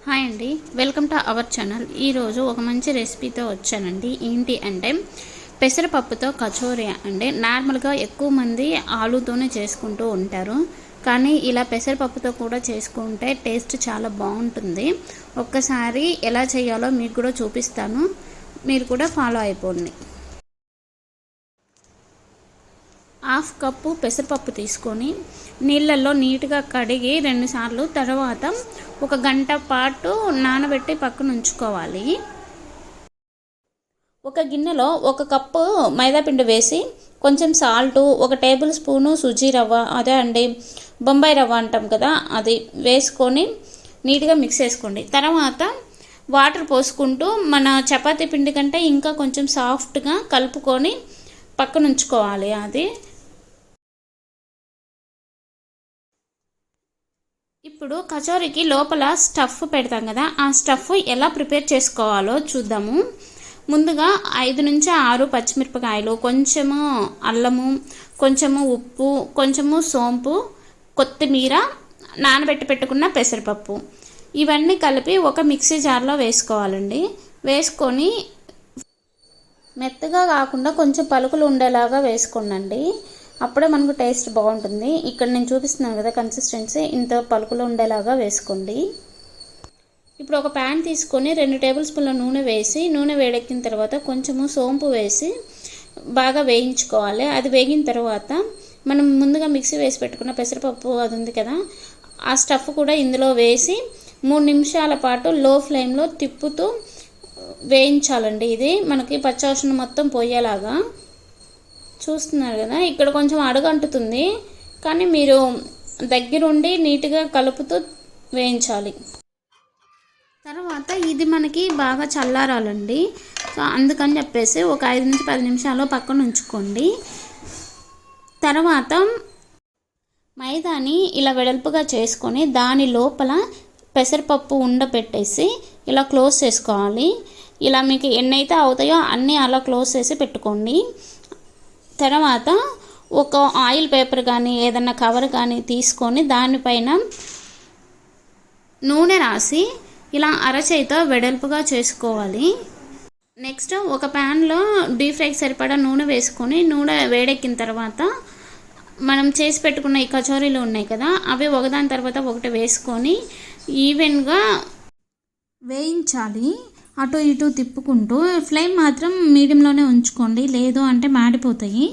Hi అండి, welcome to our channel. ఈరోజు ఒక మంచి రెసిపీతో వచ్చానండి. ఏంటి అంటే పెసరపప్పుతో కచోరీ అండి. నార్మల్గా ఎక్కువ మంది ఆలుతోనే చేసుకుంటూ ఉంటారు, కానీ ఇలా పెసరపప్పుతో కూడా చేసుకుంటే టేస్ట్ చాలా బాగుంటుంది. ఒక్కసారి ఎలా చేయాలో మీకు కూడా చూపిస్తాను, మీరు కూడా ఫాలో అయిపోండి. హాఫ్ కప్పు పెసరపప్పు తీసుకొని నీళ్ళల్లో నీట్గా కడిగి 2 సార్లు, తర్వాత 1 గంట పాటు నానబెట్టి పక్కన ఉంచుకోవాలి. ఒక గిన్నెలో 1 కప్పు మైదాపిండి వేసి కొంచెం సాల్టు, 1 టేబుల్ స్పూను సుజీ రవ్వ, అదే అండి బొంబాయి రవ్వ అంటాం కదా, అది వేసుకొని నీట్గా మిక్స్ చేసుకోండి. తర్వాత వాటర్ పోసుకుంటూ మన చపాతీ పిండి కంటే ఇంకా కొంచెం సాఫ్ట్గా కలుపుకొని పక్కన ఉంచుకోవాలి. అది ఇప్పుడు కచోరీకి లోపల స్టఫ్ పెడతాం కదా, ఆ స్టఫ్ ఎలా ప్రిపేర్ చేసుకోవాలో చూద్దాము. ముందుగా 5 నుంచి 6 పచ్చిమిరపకాయలు, కొంచెము అల్లము, కొంచెము ఉప్పు, కొంచెము సోంపు, కొత్తిమీర, నానబెట్టి పెట్టుకున్న పెసరపప్పు, ఇవన్నీ కలిపి ఒక మిక్సీ జార్లో వేసుకోవాలండి. వేసుకొని మెత్తగా కాకుండా కొంచెం పలుకులు ఉండేలాగా వేసుకోండి, అప్పుడే మనకు టేస్ట్ బాగుంటుంది. ఇక్కడ నేను చూపిస్తున్నాను కదా కన్సిస్టెన్సీ, ఇంత పలుకులు ఉండేలాగా వేసుకోండి. ఇప్పుడు ఒక ప్యాన్ తీసుకొని 2 టేబుల్ స్పూన్ల నూనె వేసి, నూనె వేడెక్కిన తర్వాత కొంచెము సోంపు వేసి బాగా వేయించుకోవాలి. అది వేగిన తర్వాత మనం ముందుగా మిక్సీ వేసి పెట్టుకున్న పెసరపప్పు అది ఉంది కదా, ఆ స్టఫ్ కూడా ఇందులో వేసి 3 నిమిషాల పాటు లో ఫ్లేమ్లో తిప్పుతూ వేయించాలండి. ఇది మనకి పచ్చివాసన మొత్తం పోయేలాగా. చూస్తున్నారు కదా, ఇక్కడ కొంచెం అడుగంటుతుంది, కానీ మీరు దగ్గరుండి నీట్గా కలుపుతూ వేయించాలి. తర్వాత ఇది మనకి బాగా చల్లారాలండి. సో అందుకని చెప్పేసి ఒక 5 నుంచి 10 నిమిషాలు పక్కన ఉంచుకోండి. తర్వాత మైదాని ఇలా వెడల్పుగా చేసుకొని దాని లోపల పెసరపప్పు ఉండపెట్టేసి ఇలా క్లోజ్ చేసుకోవాలి. ఇలా మీకు ఎన్నైతే అవుతాయో అన్నీ అలా క్లోజ్ చేసి పెట్టుకోండి. తర్వాత ఒక ఆయిల్ పేపర్ కానీ ఏదన్నా కవర్ కానీ తీసుకొని దానిపైన నూనె రాసి ఇలా అరచేతితో వెడల్పుగా చేసుకోవాలి. నెక్స్ట్ ఒక ప్యాన్లో డీప్ ఫ్రైకి సరిపడా నూనె వేసుకొని, నూనె వేడెక్కిన తర్వాత మనం చేసి పెట్టుకున్న ఈ కచోరీలు ఉన్నాయి కదా, అవి ఒకదాని తర్వాత ఒకటి వేసుకొని ఈవెన్గా వేయించాలి. అటు ఇటు తిప్పుకుంటూ ఫ్లేమ్ మాత్రం మీడియంలోనే ఉంచుకోండి, లేదు అంటే మాడిపోతాయి.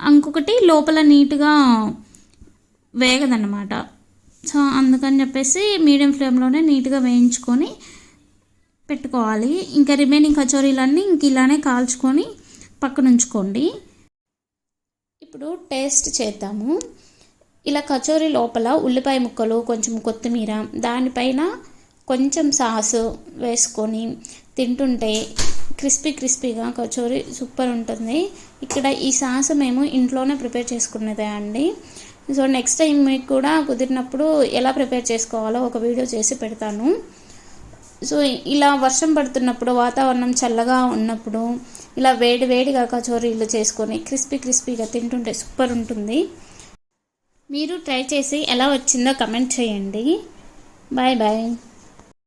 ఇంకొకటి లోపల నీట్గా వేగదన్నమాట. సో అందుకని చెప్పేసి మీడియం ఫ్లేమ్లోనే నీట్గా వేయించుకొని పెట్టుకోవాలి. ఇంకా రిమైనింగ్ కచోరీలన్నీ ఇంక ఇలానే కాల్చుకొని పక్కన ఉంచుకోండి. ఇప్పుడు టేస్ట్ చేద్దాము. ఇలా కచోరీ లోపల ఉల్లిపాయ ముక్కలు, కొంచెం కొత్తిమీర, దానిపైన కొంచెం సాసు వేసుకొని తింటుంటే క్రిస్పీగా కచోరీ సూపర్ ఉంటుంది. ఇక్కడ ఈ సాసు మేము ఇంట్లోనే ప్రిపేర్ చేసుకున్నదే అండి. సో నెక్స్ట్ టైం మీకు కూడా కుదిరినప్పుడు ఎలా ప్రిపేర్ చేసుకోవాలో ఒక వీడియో చేసి పెడతాను. సో ఇలా వర్షం పడుతున్నప్పుడు, వాతావరణం చల్లగా ఉన్నప్పుడు ఇలా వేడిగా కచోరీలు చేసుకొని క్రిస్పీగా తింటుంటే సూపర్ ఉంటుంది. మీరు ట్రై చేసి ఎలా వచ్చిందో కమెంట్ చేయండి. బాయ్.